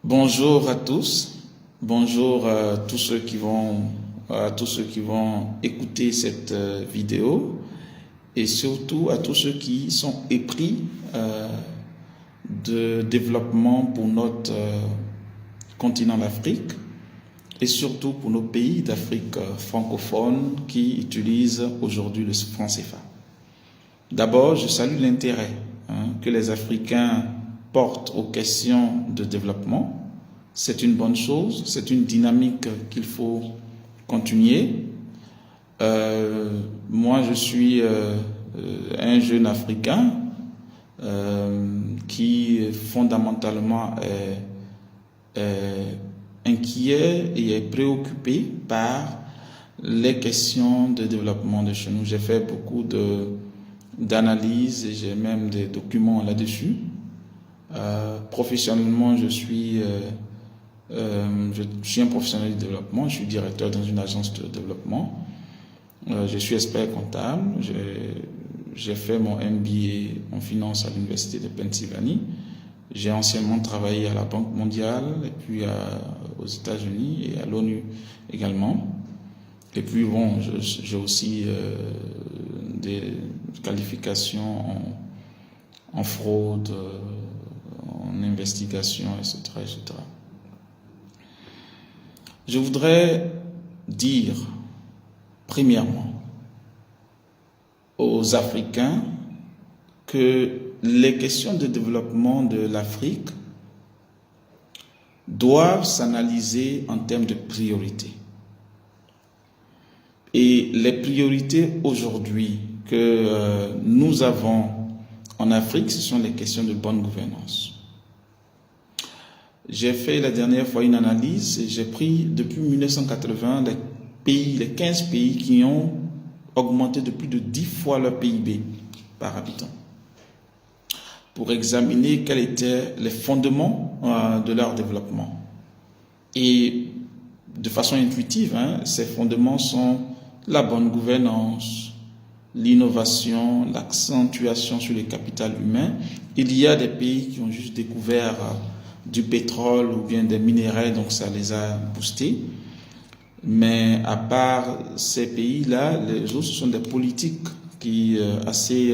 Bonjour à tous, bonjour à tous ceux qui vont écouter cette vidéo et surtout à tous ceux qui sont épris de développement pour notre continent d'Afrique et surtout pour nos pays d'Afrique francophone qui utilisent aujourd'hui le franc CFA. D'abord, je salue l'intérêt que les Africains portent aux questions de développement. C'est une bonne chose, c'est une dynamique qu'il faut continuer. Moi, je suis un jeune Africain qui fondamentalement est inquiet et est préoccupé par les questions de développement de chez nous. J'ai fait beaucoup d'analyses et j'ai même des documents là-dessus. Professionnellement, je suis un professionnel de développement, je suis directeur dans une agence de développement, je suis expert comptable, j'ai fait mon MBA en finance à l'université de Pennsylvanie, j'ai anciennement travaillé à la Banque mondiale et puis aux États-Unis et à l'ONU également. Et puis bon, j'ai aussi des qualifications en fraude, en investigation, etc., etc. Je voudrais dire, premièrement, aux Africains que les questions de développement de l'Afrique doivent s'analyser en termes de priorités. Et les priorités aujourd'hui que nous avons en Afrique, ce sont les questions de bonne gouvernance. J'ai fait la dernière fois une analyse et j'ai pris depuis 1980 les 15 pays qui ont augmenté de plus de 10 fois leur PIB par habitant pour examiner quels étaient les fondements de leur développement. Et de façon intuitive, ces fondements sont la bonne gouvernance, l'innovation, l'accentuation sur le capital humain. Il y a des pays qui ont juste découvert du pétrole ou bien des minéraux, donc ça les a boostés. Mais à part ces pays-là, les autres, ce sont des politiques qui assez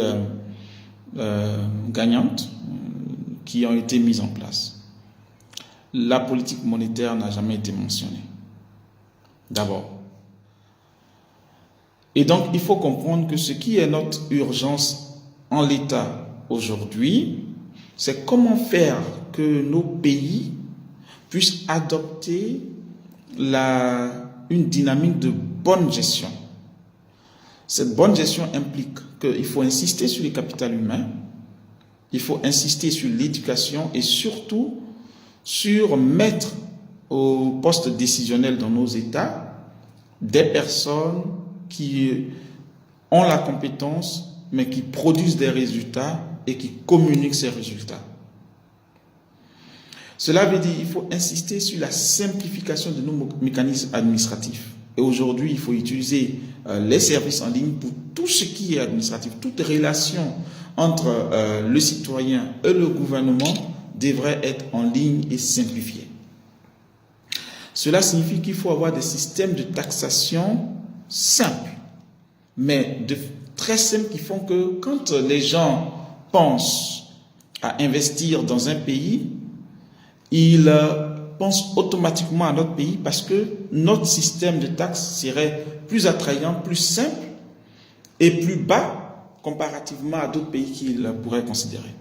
gagnantes qui ont été mises en place. La politique monétaire n'a jamais été mentionnée. D'abord. Et donc, il faut comprendre que ce qui est notre urgence en l'état aujourd'hui, c'est comment faire que nos pays puissent adopter une dynamique de bonne gestion. Cette bonne gestion implique qu'il faut insister sur le capital humain, il faut insister sur l'éducation et surtout sur mettre au poste décisionnel dans nos États des personnes qui ont la compétence, mais qui produisent des résultats et qui communiquent ces résultats. Cela veut dire qu'il faut insister sur la simplification de nos mécanismes administratifs. Et aujourd'hui, il faut utiliser les services en ligne pour tout ce qui est administratif. Toute relation entre le citoyen et le gouvernement devrait être en ligne et simplifiée. Cela signifie qu'il faut avoir des systèmes de taxation simples, mais très simples qui font que quand les gens pensent à investir dans un pays, ils pensent automatiquement à notre pays parce que notre système de taxes serait plus attrayant, plus simple et plus bas comparativement à d'autres pays qu'ils pourraient considérer.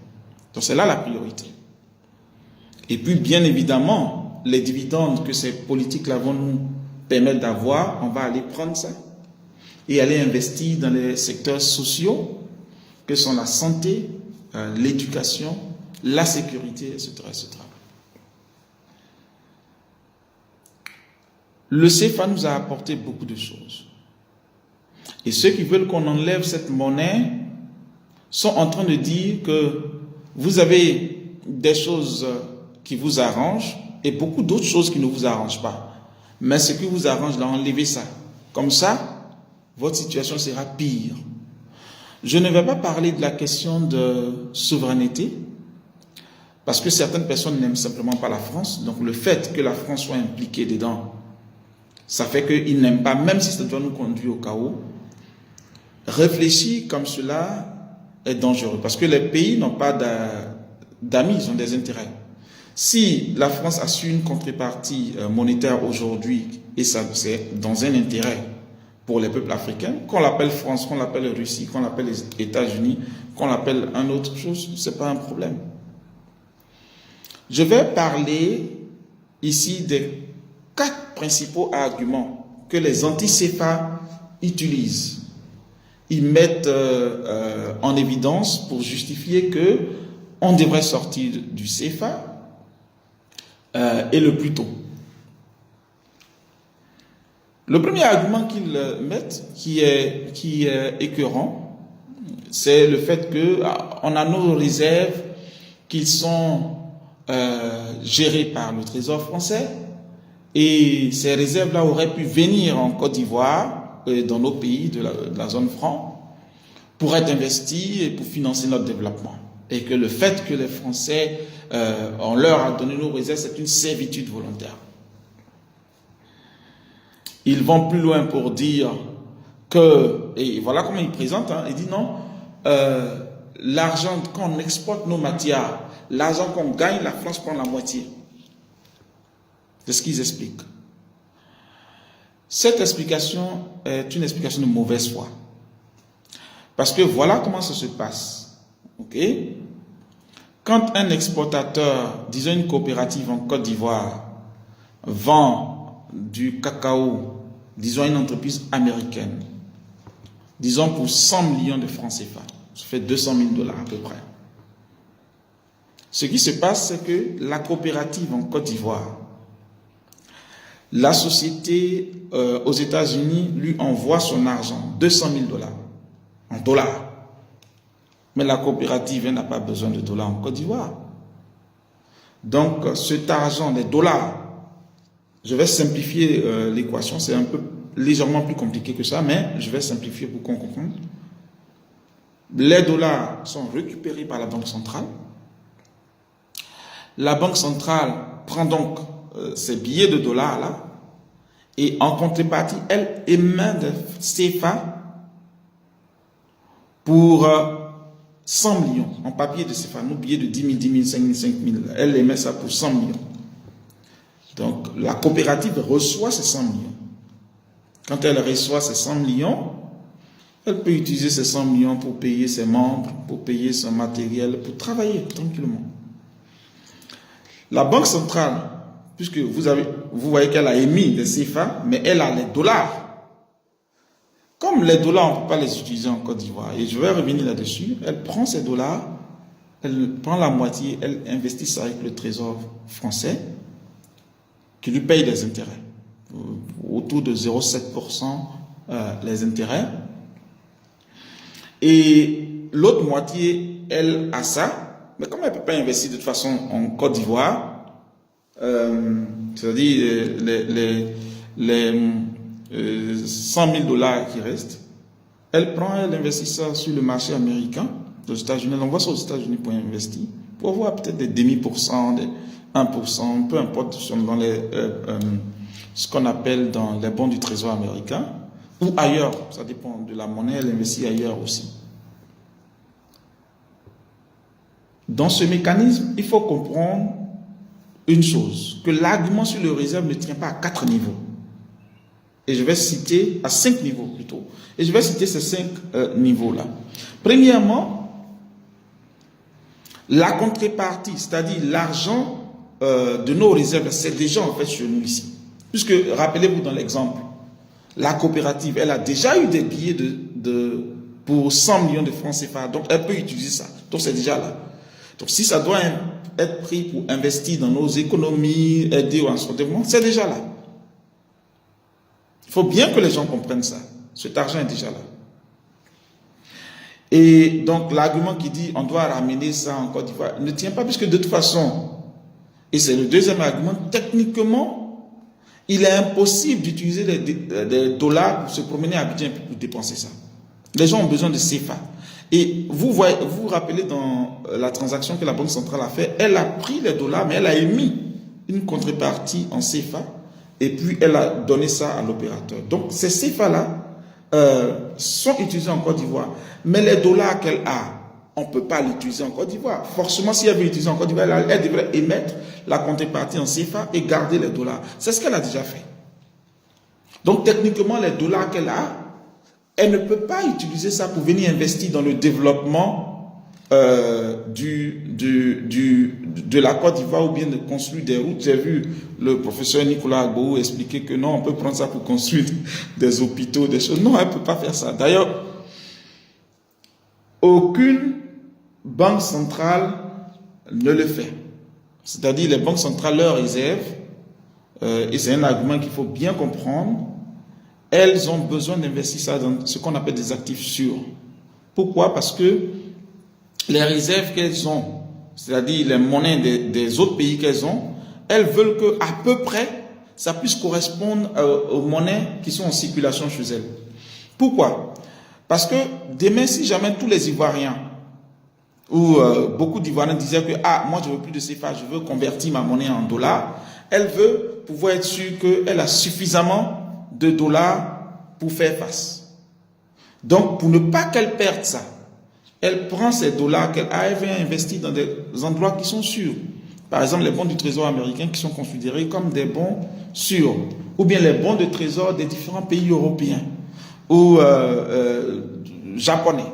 Donc c'est là la priorité. Et puis bien évidemment, les dividendes que ces politiques-là vont nous permettre d'avoir, on va aller prendre ça et aller investir dans les secteurs sociaux que sont la santé, l'éducation, la sécurité, etc., etc. Le CFA nous a apporté beaucoup de choses. Et ceux qui veulent qu'on enlève cette monnaie sont en train de dire que vous avez des choses qui vous arrangent et beaucoup d'autres choses qui ne vous arrangent pas. Mais ce qui vous arrange, là, enlevez ça. Comme ça, votre situation sera pire. Je ne vais pas parler de la question de souveraineté. Parce que certaines personnes n'aiment simplement pas la France. Donc le fait que la France soit impliquée dedans, ça fait qu'ils n'aiment pas, même si ça doit nous conduire au chaos. Réfléchir comme cela est dangereux. Parce que les pays n'ont pas d'amis, ils ont des intérêts. Si la France a su une contrepartie monétaire aujourd'hui, et ça c'est dans un intérêt pour les peuples africains, qu'on l'appelle France, qu'on l'appelle Russie, qu'on l'appelle les États-Unis, qu'on l'appelle un autre chose, c'est pas un problème. Je vais parler ici des 4 principaux arguments que les anti-CFA utilisent. Ils mettent en évidence pour justifier que on devrait sortir du CFA et le plus tôt. Le premier argument qu'ils mettent, qui est écœurant, c'est le fait qu'on a nos réserves qui sont gérées par le Trésor français, et ces réserves-là auraient pu venir en Côte d'Ivoire et dans nos pays de la zone franc pour être investies et pour financer notre développement. Et que le fait que les Français, on leur a donné nos réserves, c'est une servitude volontaire. Ils vont plus loin pour dire que, et voilà comment ils présentent, ils disent non, l'argent, quand on exporte nos matières, l'argent qu'on gagne, la France prend la moitié. C'est ce qu'ils expliquent. Cette explication est une explication de mauvaise foi. Parce que voilà comment ça se passe. Ok? Quand un exportateur, disons une coopérative en Côte d'Ivoire, vend du cacao, disons une entreprise américaine, disons pour 100 millions de francs CFA, ça fait 200 000 $ à peu près. Ce qui se passe, c'est que la coopérative en Côte d'Ivoire, la société aux États-Unis lui envoie son argent, 200 000 $ en dollars. Mais la coopérative n'a pas besoin de dollars en Côte d'Ivoire. Donc cet argent, les dollars, je vais simplifier l'équation, c'est un peu légèrement plus compliqué que ça, mais je vais simplifier pour qu'on comprenne. Les dollars sont récupérés par la Banque centrale. La Banque centrale prend donc ces billets de dollars là, et en contrepartie, elle émet des CFA pour 100 millions, en papier de CFA, nos billets de 10 000, 10 000, 5 000, 5 000, elle émet ça pour 100 millions. Donc la coopérative reçoit ces 100 millions. Quand elle reçoit ces 100 millions, elle peut utiliser ces 100 millions pour payer ses membres, pour payer son matériel, pour travailler tranquillement. La Banque centrale, puisque vous voyez qu'elle a émis des CFA, mais elle a les dollars. Comme les dollars, on ne peut pas les utiliser en Côte d'Ivoire, et je vais revenir là-dessus, elle prend ces dollars, elle prend la moitié, elle investit ça avec le Trésor français, qui lui paye des intérêts, autour de 0,7% les intérêts. Et l'autre moitié, elle a ça, mais comme elle ne peut pas investir de toute façon en Côte d'Ivoire, c'est-à-dire les 100 000 $ qui restent, elle prend, elle investit ça sur le marché américain, aux États-Unis, elle envoie ça aux États-Unis pour investir, pour avoir peut-être des demi-pourcents, des 1%, peu importe, dans ce qu'on appelle dans les bons du Trésor américain, ou ailleurs, ça dépend de la monnaie, elle investit ailleurs aussi. Dans ce mécanisme, il faut comprendre une chose, que l'argument sur le réserve ne tient pas à 4 niveaux. Et je vais citer à 5 niveaux plutôt. Et je vais citer ces 5 niveaux-là. Premièrement, la contrepartie, c'est-à-dire l'argent de nos réserves, c'est déjà en fait chez nous ici. Puisque, rappelez-vous dans l'exemple, la coopérative, elle a déjà eu des billets pour 100 millions de francs CFA, donc elle peut utiliser ça. Donc c'est déjà là. Donc si ça doit être pris pour investir dans nos économies, aider au développement, c'est déjà là. Il faut bien que les gens comprennent ça. Cet argent est déjà là. Et donc l'argument qui dit on doit ramener ça en Côte d'Ivoire ne tient pas, puisque de toute façon, et c'est le deuxième argument, techniquement, il est impossible d'utiliser des dollars pour se promener à Abidjan pour dépenser ça. Les gens ont besoin de CFA. Et vous vous rappelez dans la transaction que la Banque centrale a fait, elle a pris les dollars, mais elle a émis une contrepartie en CFA, et puis elle a donné ça à l'opérateur. Donc ces CFA-là sont utilisés en Côte d'Ivoire, mais les dollars qu'elle a, on ne peut pas l'utiliser en Côte d'Ivoire. Forcément, si elle veut l'utiliser en Côte d'Ivoire, elle devrait émettre la contrepartie en CFA et garder les dollars. C'est ce qu'elle a déjà fait. Donc techniquement, les dollars qu'elle a, elle ne peut pas utiliser ça pour venir investir dans le développement de la Côte d'Ivoire ou bien de construire des routes. J'ai vu le professeur Nicolas Agbo expliquer que non, on peut prendre ça pour construire des hôpitaux, des choses. Non, elle ne peut pas faire ça. D'ailleurs, aucune banque centrale ne le fait. C'est-à-dire les banques centrales, leurs réserves, et c'est un argument qu'il faut bien comprendre, elles ont besoin d'investir ça dans ce qu'on appelle des actifs sûrs. Pourquoi? Parce que les réserves qu'elles ont, c'est-à-dire les monnaies des autres pays qu'elles ont, elles veulent qu'à peu près, ça puisse correspondre aux monnaies qui sont en circulation chez elles. Pourquoi? Parce que demain, si jamais tous les Ivoiriens, ou beaucoup d'Ivoiriens disaient que « Ah, moi je veux plus de CFA, je veux convertir ma monnaie en dollars », elle veut pouvoir être sûre qu'elle a suffisamment de dollars pour faire face. Donc, pour ne pas qu'elle perde ça, elle prend ces dollars qu'elle a et vient investir dans des endroits qui sont sûrs. Par exemple, les bons du Trésor américain qui sont considérés comme des bons sûrs, ou bien les bons de Trésor des différents pays européens ou japonais,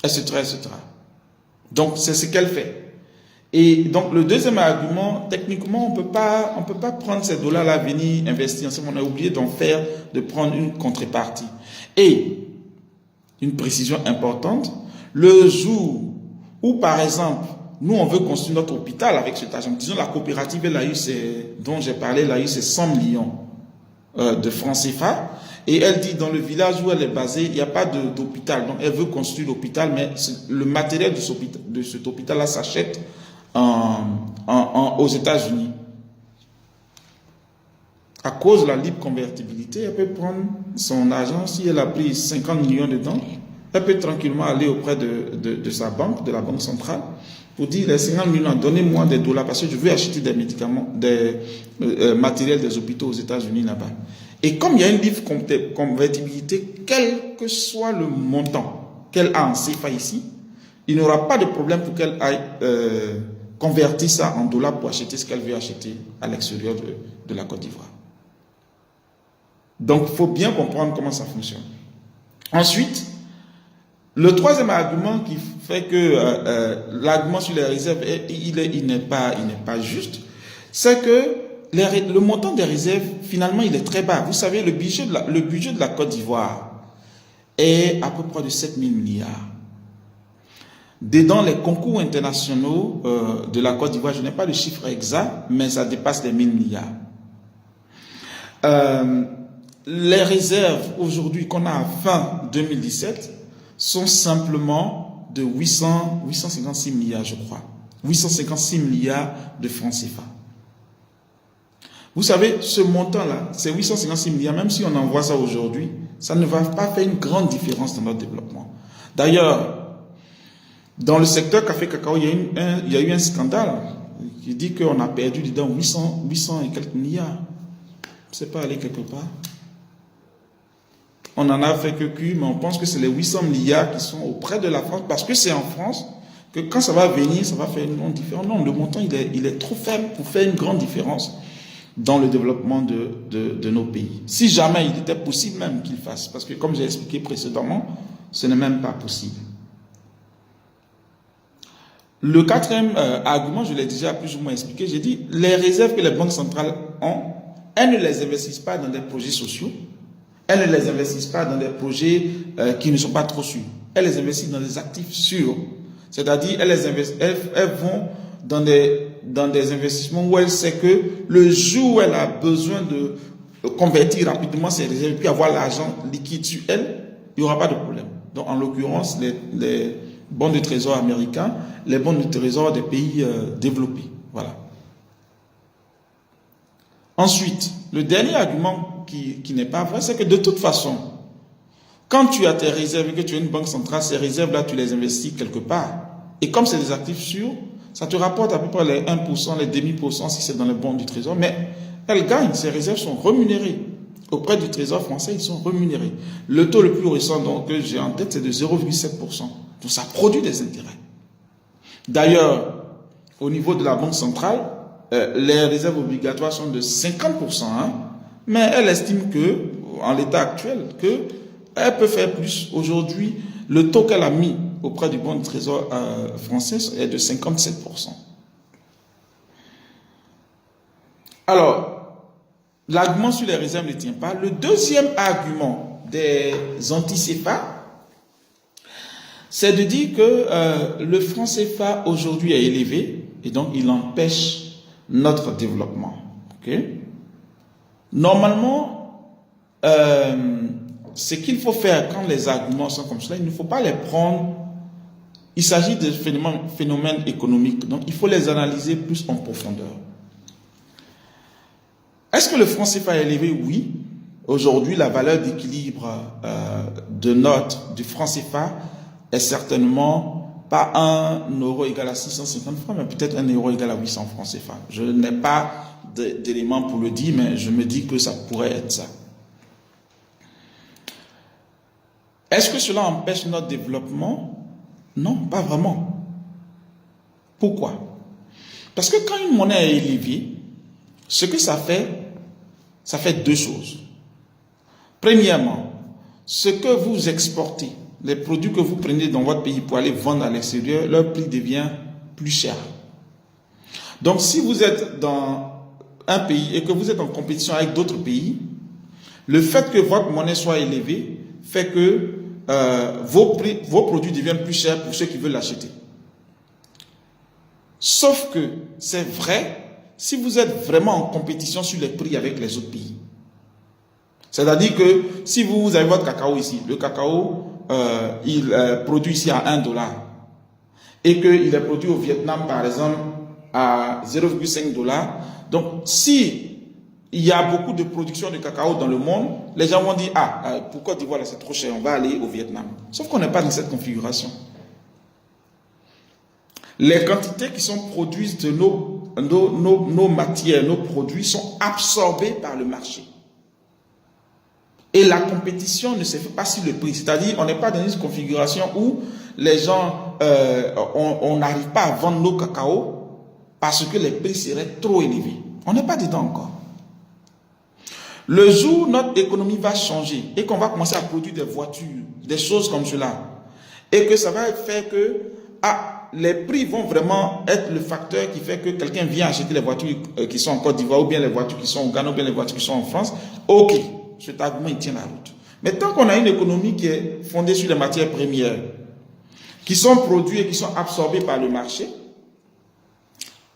etc., etc. Donc, c'est ce qu'elle fait. Et donc, le deuxième argument, techniquement, on peut pas prendre ces dollars-là, venir investir. On a oublié de prendre une contrepartie. Et, une précision importante, le jour où, par exemple, nous, on veut construire notre hôpital avec cet argent, disons la coopérative, dont j'ai parlé, elle a eu ses 100 millions de francs CFA, et elle dit, dans le village où elle est basée, il n'y a pas d'hôpital. Donc, elle veut construire l'hôpital, mais le matériel de cet hôpital-là s'achète aux États-Unis. À cause de la libre convertibilité, elle peut prendre son argent, si elle a pris 50 millions dedans, elle peut tranquillement aller auprès de sa banque, de la banque centrale, pour dire les 50 millions, donnez-moi des dollars parce que je veux acheter des médicaments, des matériels des hôpitaux aux États-Unis là-bas. Et comme il y a une libre convertibilité, quel que soit le montant qu'elle a en CFA ici, il n'y aura pas de problème pour qu'elle aille convertir ça en dollars pour acheter ce qu'elle veut acheter à l'extérieur de la Côte d'Ivoire. Donc, il faut bien comprendre comment ça fonctionne. Ensuite, le troisième argument qui fait que l'argument sur les réserves, il n'est pas juste, c'est que le montant des réserves, finalement, il est très bas. Vous savez, le budget de la Côte d'Ivoire est à peu près de 7 000 milliards. Dedans les concours internationaux de la Côte d'Ivoire, je n'ai pas le chiffre exact, mais ça dépasse les 1000 milliards. Les réserves aujourd'hui qu'on a à fin 2017 sont simplement de 856 milliards, je crois. 856 milliards de francs CFA. Vous savez, ce montant-là, ces 856 milliards, même si on envoie ça aujourd'hui, ça ne va pas faire une grande différence dans notre développement. D'ailleurs, dans le secteur café-cacao, il y a eu un scandale qui dit qu'on a perdu dedans 800 et quelques milliards. C'est pas aller quelque part. On en a fait que mais on pense que c'est les 800 milliards qui sont auprès de la France, parce que c'est en France que quand ça va venir, ça va faire une grande différence. Non, le montant, il est trop faible pour faire une grande différence dans le développement de nos pays. Si jamais il était possible même qu'il fasse, parce que comme j'ai expliqué précédemment, ce n'est même pas possible. Le quatrième argument, je l'ai déjà plus ou moins expliqué, j'ai dit, les réserves que les banques centrales ont, elles ne les investissent pas dans des projets sociaux, elles ne les investissent pas dans des projets qui ne sont pas trop sûrs. Elles les investissent dans des actifs sûrs. C'est-à-dire, elles vont dans des investissements où elle sait que le jour où elle a besoin de convertir rapidement ses réserves et puis avoir l'argent liquide sur elle, il n'y aura pas de problème. Donc, en l'occurrence, les bons de trésor américains, les bons de trésor des pays développés. Voilà. Ensuite, le dernier argument qui n'est pas vrai, c'est que de toute façon, Quand tu as tes réserves et que tu as une banque centrale, ces réserves-là, tu les investis quelque part. Et comme c'est des actifs sûrs, ça te rapporte à peu près les 1%, les demi-pourcents si c'est dans les bons du Trésor. Mais elles gagnent, ces réserves sont rémunérées. Auprès du Trésor français, ils sont rémunérés. Le taux le plus récent donc, que j'ai en tête, c'est de 0,7%. Donc ça produit des intérêts. D'ailleurs, au niveau de la Banque centrale, les réserves obligatoires sont de 50%. Mais elle estime que, en l'état actuel, qu'elle peut faire plus. Aujourd'hui, le taux qu'elle a mis auprès du bon trésor français est de 57%. Alors, l'argument sur les réserves ne tient pas. Le deuxième argument des anti-CFA, c'est de dire que le franc CFA aujourd'hui est élevé et donc il empêche notre développement. Okay? Normalement, ce qu'il faut faire quand les arguments sont comme cela, il ne faut pas les prendre. Il s'agit de phénomènes économiques, donc il faut les analyser plus en profondeur. Est-ce que le franc CFA est élevé? Oui. Aujourd'hui, la valeur d'équilibre du franc CFA est certainement pas 1 euro égal à 650 francs, mais peut-être 1 euro égal à 800 francs CFA. Je n'ai pas d'éléments pour le dire, mais je me dis que ça pourrait être ça. Est-ce que cela empêche notre développement? Non, pas vraiment. Pourquoi? Parce que quand une monnaie est élevée, ce que ça fait deux choses. Premièrement, ce que vous exportez, les produits que vous prenez dans votre pays pour aller vendre à l'extérieur, leur prix devient plus cher. Donc si vous êtes dans un pays et que vous êtes en compétition avec d'autres pays, le fait que votre monnaie soit élevée fait que vos produits deviennent plus chers pour ceux qui veulent l'acheter. Sauf que c'est vrai si vous êtes vraiment en compétition sur les prix avec les autres pays. C'est-à-dire que si vous avez votre cacao ici, le cacao, il produit ici à 1 $, et qu'il est produit au Vietnam, par exemple, à 0,5 $. Donc, si il y a beaucoup de production de cacao dans le monde, les gens vont dire, pour Côte d'Ivoire, c'est trop cher, on va aller au Vietnam. Sauf qu'on n'est pas dans cette configuration. Les quantités qui sont produites de nos matières, nos produits sont absorbées par le marché. Et la compétition ne se fait pas sur le prix. C'est-à-dire, on n'est pas dans une configuration où les gens, on n'arrive pas à vendre nos cacao parce que les prix seraient trop élevés. On n'est pas dedans encore. Le jour où notre économie va changer et qu'on va commencer à produire des voitures, des choses comme cela, et que ça va faire que les prix vont vraiment être le facteur qui fait que quelqu'un vient acheter les voitures qui sont en Côte d'Ivoire, ou bien les voitures qui sont au Ghana, ou bien les voitures qui sont en France, ok, cet argument il tient la route. Mais tant qu'on a une économie qui est fondée sur les matières premières, qui sont produites et qui sont absorbées par le marché,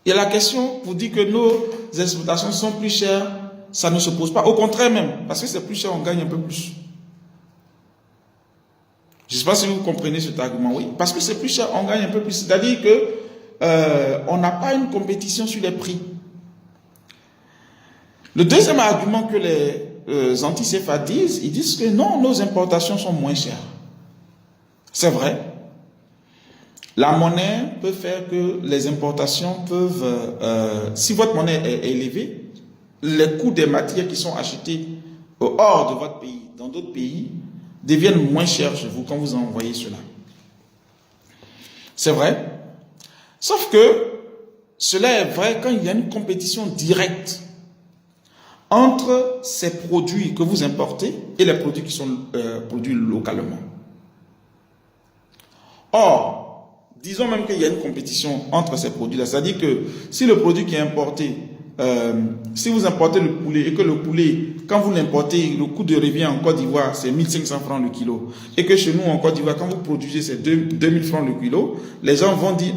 il y a la question pour dire que nos exportations sont plus chères, ça ne se pose pas. Au contraire même, parce que c'est plus cher, on gagne un peu plus. Je ne sais pas si vous comprenez cet argument, oui. Parce que c'est plus cher, on gagne un peu plus. C'est-à-dire que on n'a pas une compétition sur les prix. Le deuxième argument que les anti-CFA disent, ils disent que non, nos importations sont moins chères. C'est vrai. La monnaie peut faire que les importations peuvent... si votre monnaie est élevée, les coûts des matières qui sont achetées hors de votre pays, dans d'autres pays, deviennent moins chers chez vous quand vous envoyez cela. C'est vrai. Sauf que cela est vrai quand il y a une compétition directe entre ces produits que vous importez et les produits qui sont produits localement. Or, disons même qu'il y a une compétition entre ces produits-là. C'est-à-dire que si le produit qui est importé, si vous importez le poulet et que le poulet, quand vous l'importez, le coût de revient en Côte d'Ivoire, c'est 1500 francs le kilo. Et que chez nous, en Côte d'Ivoire, quand vous produisez, c'est 2000 francs le kilo, les gens vont dire,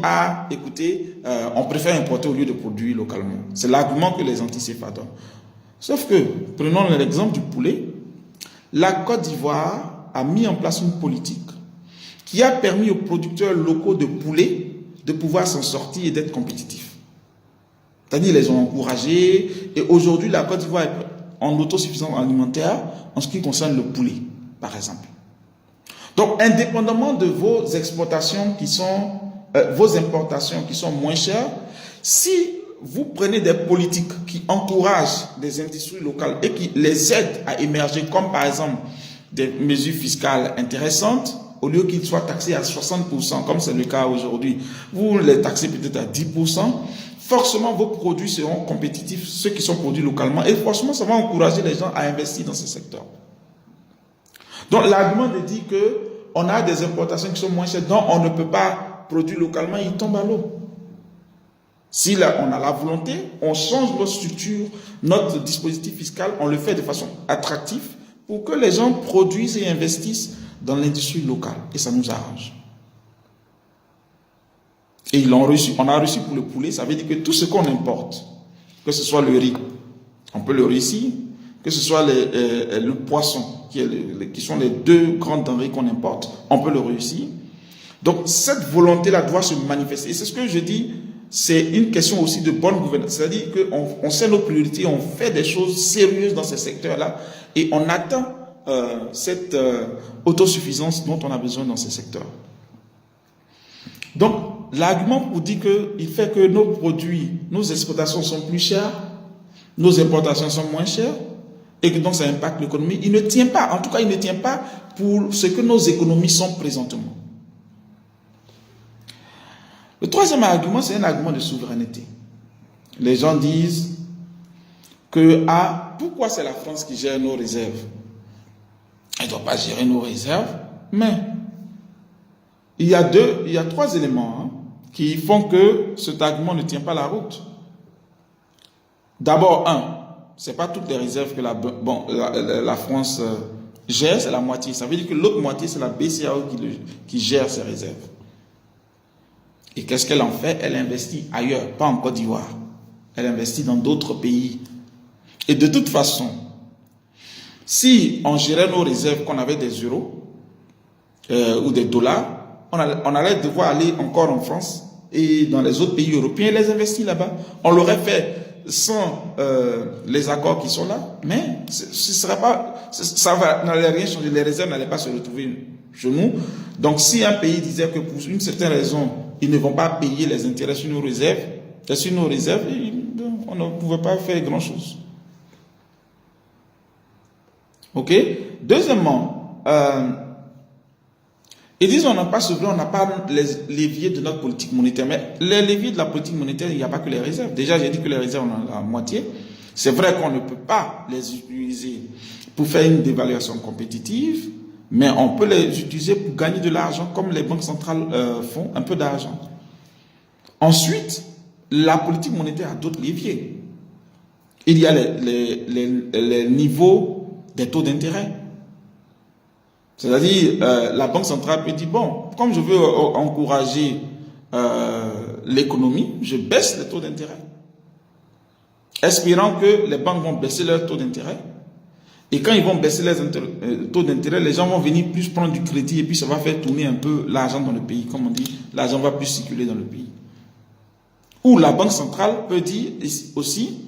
écoutez, on préfère importer au lieu de produire localement. C'est l'argument que les anti-CFA donnent. Sauf que, prenons l'exemple du poulet, la Côte d'Ivoire a mis en place une politique qui a permis aux producteurs locaux de poulet de pouvoir s'en sortir et d'être compétitifs. C'est-à-dire, ils les ont encouragés. Et aujourd'hui, la Côte d'Ivoire est en autosuffisance alimentaire en ce qui concerne le poulet, par exemple. Donc, indépendamment de vos exportations qui sont, vos importations qui sont moins chères, si vous prenez des politiques qui encouragent des industries locales et qui les aident à émerger, comme par exemple des mesures fiscales intéressantes, au lieu qu'ils soient taxés à 60%, comme c'est le cas aujourd'hui, vous les taxez peut-être à 10%, forcément vos produits seront compétitifs, ceux qui sont produits localement, et forcément ça va encourager les gens à investir dans ce secteur. Donc l'argument de dire qu'on a des importations qui sont moins chères, donc on ne peut pas produire localement, il tombe à l'eau. Si là, on a la volonté, on change notre structure, notre dispositif fiscal, on le fait de façon attractive pour que les gens produisent et investissent dans l'industrie locale. Et ça nous arrange. Et ils l'ont reçu. On a reçu pour le poulet, ça veut dire que tout ce qu'on importe, que ce soit le riz, on peut le réussir, que ce soit le poisson, qui sont les deux grandes denrées qu'on importe, on peut le réussir. Donc cette volonté-là doit se manifester. Et c'est ce que je dis, c'est une question aussi de bonne gouvernance. C'est-à-dire qu'on sait nos priorités, on fait des choses sérieuses dans ces secteurs-là et on atteint cette autosuffisance dont on a besoin dans ces secteurs. Donc, l'argument pour dire qu'il fait que nos produits, nos exportations sont plus chères, nos importations sont moins chères, et que donc ça impacte l'économie, il ne tient pas. En tout cas, il ne tient pas pour ce que nos économies sont présentement. Le troisième argument, c'est un argument de souveraineté. Les gens disent que, pourquoi c'est la France qui gère nos réserves? Elle ne doit pas gérer nos réserves, mais il y a trois éléments qui font que cet argument ne tient pas la route. D'abord, ce n'est pas toutes les réserves que la France gère, c'est la moitié. Ça veut dire que l'autre moitié, c'est la BCEAO qui gère ses réserves. Et qu'est-ce qu'elle en fait? Elle investit ailleurs, pas en Côte d'Ivoire. Elle investit dans d'autres pays. Et de toute façon, si on gérait nos réserves, qu'on avait des euros ou des dollars, on allait devoir aller encore en France et dans les autres pays européens et les investir là-bas. On l'aurait fait sans les accords qui sont là, mais ça n'allait rien changer. Les réserves n'allaient pas se retrouver chez nous. Donc si un pays disait que pour une certaine raison, ils ne vont pas payer les intérêts sur nos réserves, on ne pouvait pas faire grand-chose. Ok? Deuxièmement, ils disent on n'a pas souverain, on n'a pas les leviers de notre politique monétaire. Mais les leviers de la politique monétaire, il n'y a pas que les réserves. Déjà, j'ai dit que les réserves, on en a la moitié. C'est vrai qu'on ne peut pas les utiliser pour faire une dévaluation compétitive, mais on peut les utiliser pour gagner de l'argent, comme les banques centrales font, un peu d'argent. Ensuite, la politique monétaire a d'autres leviers. Il y a les niveaux des taux d'intérêt. C'est-à-dire, la Banque centrale peut dire, bon, comme je veux encourager l'économie, je baisse les taux d'intérêt. Espérant que les banques vont baisser leurs taux d'intérêt. Et quand ils vont baisser les taux d'intérêt, les gens vont venir plus prendre du crédit et puis ça va faire tourner un peu l'argent dans le pays. Comme on dit, l'argent va plus circuler dans le pays. Ou la Banque centrale peut dire aussi,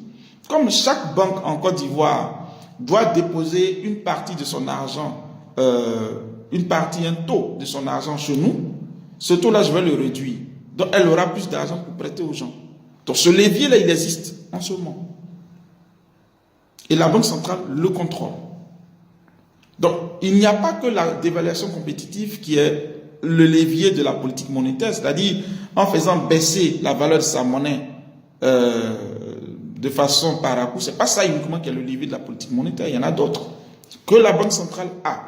comme chaque banque en Côte d'Ivoire doit déposer une partie de son argent, un taux de son argent chez nous, ce taux-là, je vais le réduire. Donc, elle aura plus d'argent pour prêter aux gens. Donc, ce levier-là, il existe en ce moment. Et la Banque centrale le contrôle. Donc, il n'y a pas que la dévaluation compétitive qui est le levier de la politique monétaire, c'est-à-dire en faisant baisser la valeur de sa monnaie de façon par à coup. Ce n'est pas ça uniquement qui est le levier de la politique monétaire, il y en a d'autres que la Banque centrale a,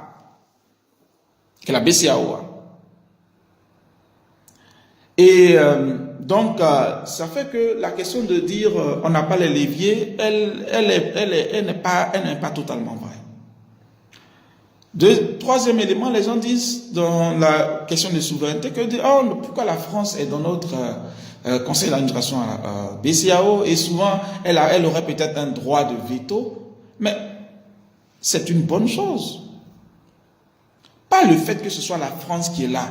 que la BCEAO a. Et donc, ça fait que la question de dire on n'a pas les leviers, elle n'est pas totalement vraie. Troisième élément, les gens disent dans la question de souveraineté que pourquoi la France est dans notre conseil d'administration à BCEAO et souvent elle aurait peut-être un droit de veto, mais c'est une bonne chose. Pas le fait que ce soit la France qui est là.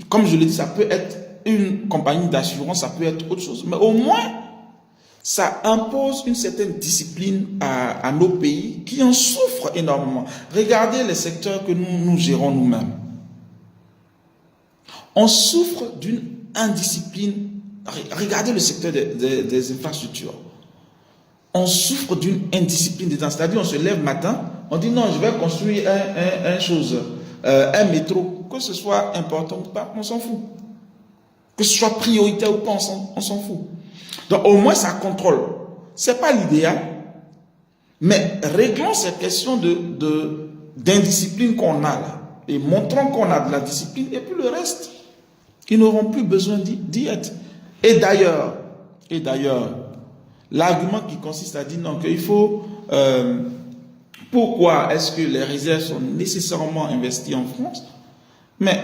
Comme je l'ai dit, ça peut être une compagnie d'assurance, ça peut être autre chose. Mais au moins, ça impose une certaine discipline à nos pays qui en souffrent énormément. Regardez les secteurs que nous gérons nous-mêmes. On souffre d'une indiscipline. Regardez le secteur des infrastructures. On souffre d'une indiscipline dedans. C'est-à-dire, on se lève le matin, on dit non, je vais construire un métro. Que ce soit important ou pas, on s'en fout. Que ce soit prioritaire ou pas, on s'en fout. Donc, au moins, ça contrôle. Ce n'est pas l'idéal, mais réglons cette question d'indiscipline qu'on a là. Et montrons qu'on a de la discipline, et puis le reste, ils n'auront plus besoin d'y être. Et d'ailleurs, l'argument qui consiste à dire non, qu'il faut... pourquoi est-ce que les réserves sont nécessairement investies en France? Mais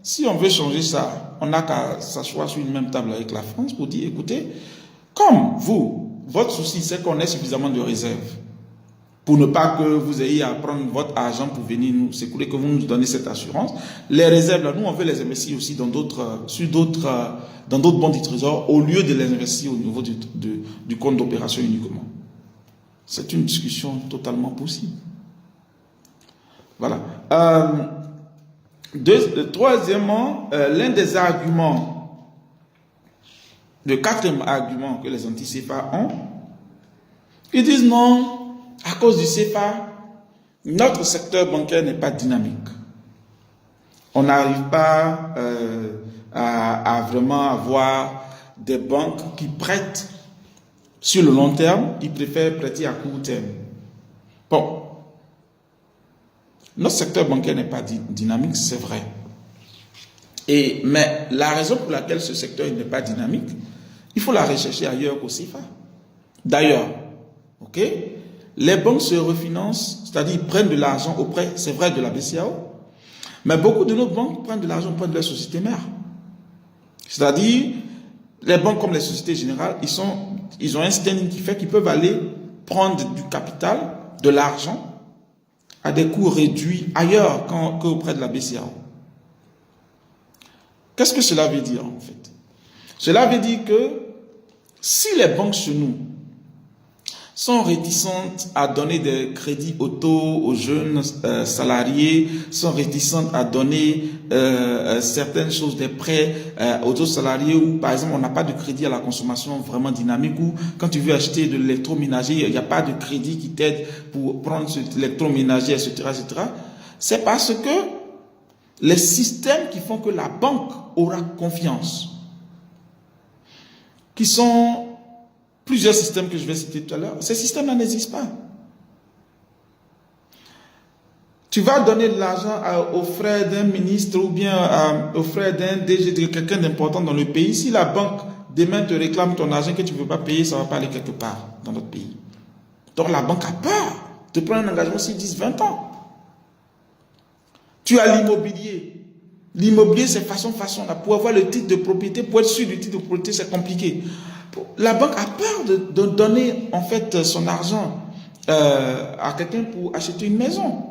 si on veut changer ça, on n'a qu'à s'asseoir sur une même table avec la France pour dire, écoutez, comme vous, votre souci, c'est qu'on ait suffisamment de réserves pour ne pas que vous ayez à prendre votre argent pour venir nous sécouler, que vous nous donnez cette assurance. Les réserves, là, nous, on veut les investir aussi dans d'autres bons du trésor, au lieu de les investir au niveau du compte d'opération uniquement. C'est une discussion totalement possible. Voilà. Troisièmement, l'un des arguments, le quatrième argument que les anti-CFA ont, ils disent non, à cause du CFA, notre secteur bancaire n'est pas dynamique. On n'arrive pas à vraiment avoir des banques qui prêtent sur le long terme, ils préfèrent prêter à court terme. Bon, notre secteur bancaire n'est pas dynamique, c'est vrai. Mais la raison pour laquelle ce secteur n'est pas dynamique, il faut la rechercher ailleurs qu'au CFA. D'ailleurs, ok, les banques se refinancent, c'est-à-dire ils prennent de l'argent auprès, c'est vrai, de la BCEAO, mais beaucoup de nos banques prennent de l'argent auprès de leur société mère. C'est-à-dire, les banques comme les sociétés générales, ils ont un standing qui fait qu'ils peuvent aller prendre du capital, de l'argent, à des coûts réduits ailleurs qu'auprès de la BCEAO. Qu'est-ce que cela veut dire en fait? Cela veut dire que si les banques chez nous sont réticentes à donner des crédits auto aux jeunes salariés, sont réticentes à donner certaines choses, des prêts aux autres salariés, ou par exemple on n'a pas de crédit à la consommation vraiment dynamique, ou quand tu veux acheter de l'électroménager, il n'y a pas de crédit qui t'aide pour prendre cet électroménager, etc., etc. C'est parce que les systèmes qui font que la banque aura confiance, qui sont plusieurs systèmes que je vais citer tout à l'heure, ces systèmes-là n'existent pas. Tu vas donner de l'argent aux frères d'un ministre ou bien aux frères d'un DG, de quelqu'un d'important dans le pays. Si la banque demain te réclame ton argent que tu ne veux pas payer, ça ne va pas aller quelque part dans notre pays. Donc la banque a peur de prendre un engagement sur 10, 20 ans. Tu as l'immobilier. L'immobilier, c'est façon. Là. Pour avoir le titre de propriété, pour être sûr du titre de propriété, c'est compliqué. La banque a peur de donner en fait son argent à quelqu'un pour acheter une maison.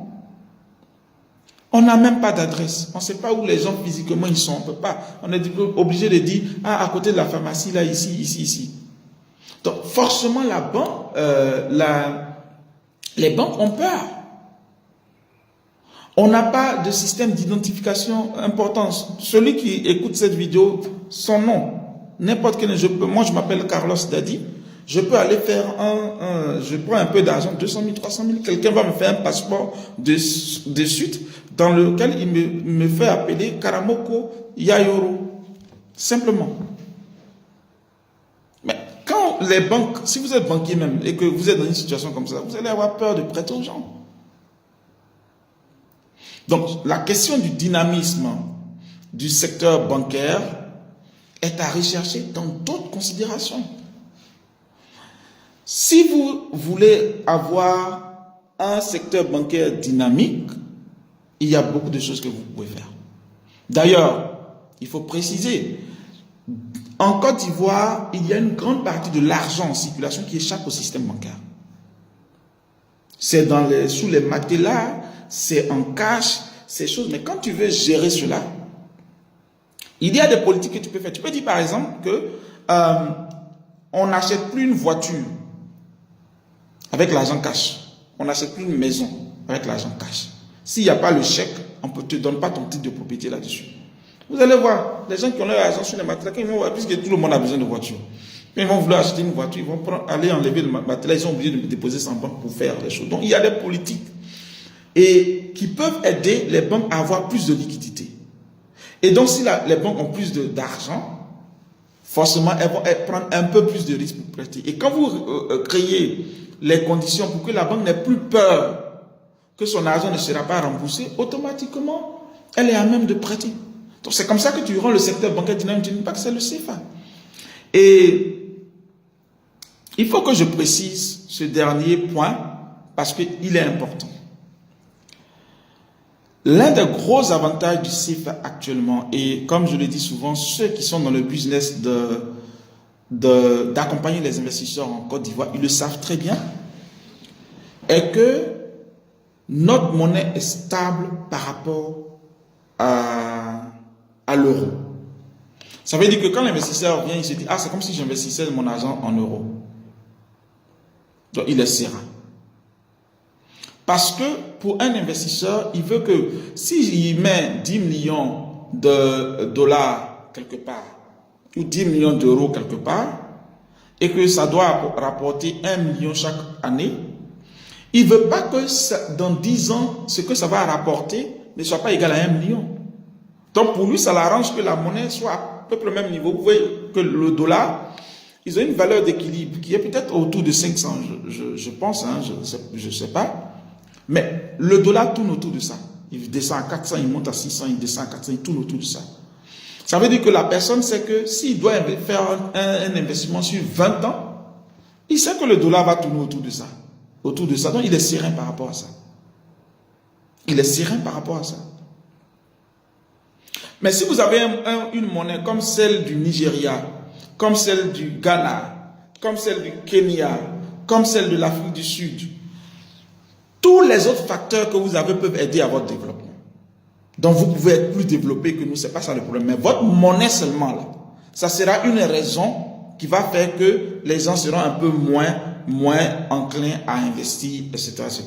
On n'a même pas d'adresse. On ne sait pas où les gens physiquement ils sont. On peut pas. On est obligé de dire à côté de la pharmacie là, ici. Donc forcément la banque, les banques ont peur. On n'a pas de système d'identification important. Celui qui écoute cette vidéo, son nom. N'importe quel, moi je m'appelle Carlos Dadi, je peux aller faire je prends un peu d'argent, 200 000, 300 000, quelqu'un va me faire un passeport de suite dans lequel il me fait appeler Karamoko Yayoro. Simplement. Mais quand les banques, si vous êtes banquier même et que vous êtes dans une situation comme ça, vous allez avoir peur de prêter aux gens. Donc la question du dynamisme du secteur bancaire est à rechercher dans d'autres considérations. Si vous voulez avoir un secteur bancaire dynamique, il y a beaucoup de choses que vous pouvez faire. D'ailleurs, il faut préciser, en Côte d'Ivoire, il y a une grande partie de l'argent en circulation qui échappe au système bancaire. C'est sous les matelas, c'est en cash, ces choses. Mais quand tu veux gérer cela, il y a des politiques que tu peux faire. Tu peux dire par exemple que On n'achète plus une voiture avec l'argent cash. On n'achète plus une maison avec l'argent cash. S'il n'y a pas le chèque, on ne te donne pas ton titre de propriété là-dessus. Vous allez voir, les gens qui ont leur argent sur les matelas, ils vont voir, puisque tout le monde a besoin de voiture. Ils vont vouloir acheter une voiture, ils vont aller enlever le matelas, ils sont obligés de déposer sans banque pour faire les choses. Donc il y a des politiques et qui peuvent aider les banques à avoir plus de liquidité. Et donc si les banques ont plus d'argent, forcément elles vont prendre un peu plus de risques pour prêter. Et quand vous créez les conditions pour que la banque n'ait plus peur que son argent ne sera pas remboursé, automatiquement elle est à même de prêter. Donc c'est comme ça que tu rends le secteur bancaire dynamique. Je ne dis pas que c'est le CFA. Et il faut que je précise ce dernier point parce qu'il est important. L'un des gros avantages du CFA actuellement, et comme je le dis souvent, ceux qui sont dans le business d'accompagner les investisseurs en Côte d'Ivoire, ils le savent très bien, est que notre monnaie est stable par rapport à l'euro. Ça veut dire que quand l'investisseur vient, il se dit, ah, c'est comme si j'investissais mon argent en euros. Donc, il est serein. Parce que pour un investisseur, il veut que s'il met 10 millions de dollars quelque part, ou 10 millions d'euros quelque part, et que ça doit rapporter 1 million chaque année, il ne veut pas que dans 10 ans, ce que ça va rapporter ne soit pas égal à 1 million. Donc pour lui, ça l'arrange que la monnaie soit à peu près au même niveau. Vous voyez que le dollar, ils ont une valeur d'équilibre qui est peut-être autour de 500, je pense, hein, je ne sais pas. Mais le dollar tourne autour de ça. Il descend à 400, il monte à 600, il descend à 400, il tourne autour de ça. Ça veut dire que la personne sait que s'il doit faire un investissement sur 20 ans, il sait que le dollar va tourner autour de ça. Autour de ça. Donc il est serein par rapport à ça. Il est serein par rapport à ça. Mais si vous avez une monnaie comme celle du Nigeria, comme celle du Ghana, comme celle du Kenya, comme celle de l'Afrique du Sud, tous les autres facteurs que vous avez peuvent aider à votre développement. Donc vous pouvez être plus développé que nous, c'est pas ça le problème. Mais votre monnaie seulement là, ça sera une raison qui va faire que les gens seront un peu moins enclins à investir, etc., etc.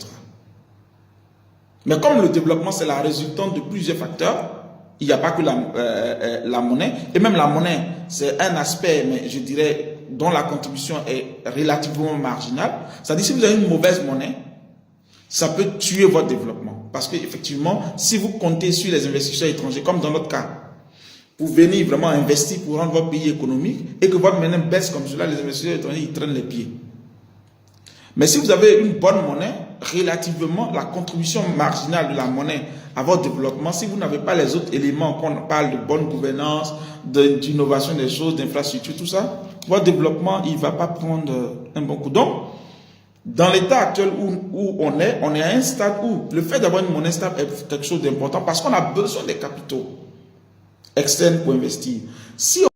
Mais comme le développement c'est la résultante de plusieurs facteurs, il n'y a pas que la monnaie. Et même la monnaie, c'est un aspect, mais je dirais, dont la contribution est relativement marginale. C'est-à-dire, si vous avez une mauvaise monnaie, ça peut tuer votre développement. Parce qu'effectivement, si vous comptez sur les investisseurs étrangers, comme dans notre cas, pour venir vraiment investir pour rendre votre pays économique, et que votre monnaie baisse comme cela, les investisseurs étrangers, ils traînent les pieds. Mais si vous avez une bonne monnaie, relativement, la contribution marginale de la monnaie à votre développement, si vous n'avez pas les autres éléments qu'on parle de bonne gouvernance, d'innovation des choses, d'infrastructure, tout ça, votre développement, il ne va pas prendre un bon coup. Donc, dans l'état actuel où on est à un stade où le fait d'avoir une monnaie stable est quelque chose d'important parce qu'on a besoin des capitaux externes pour investir. Si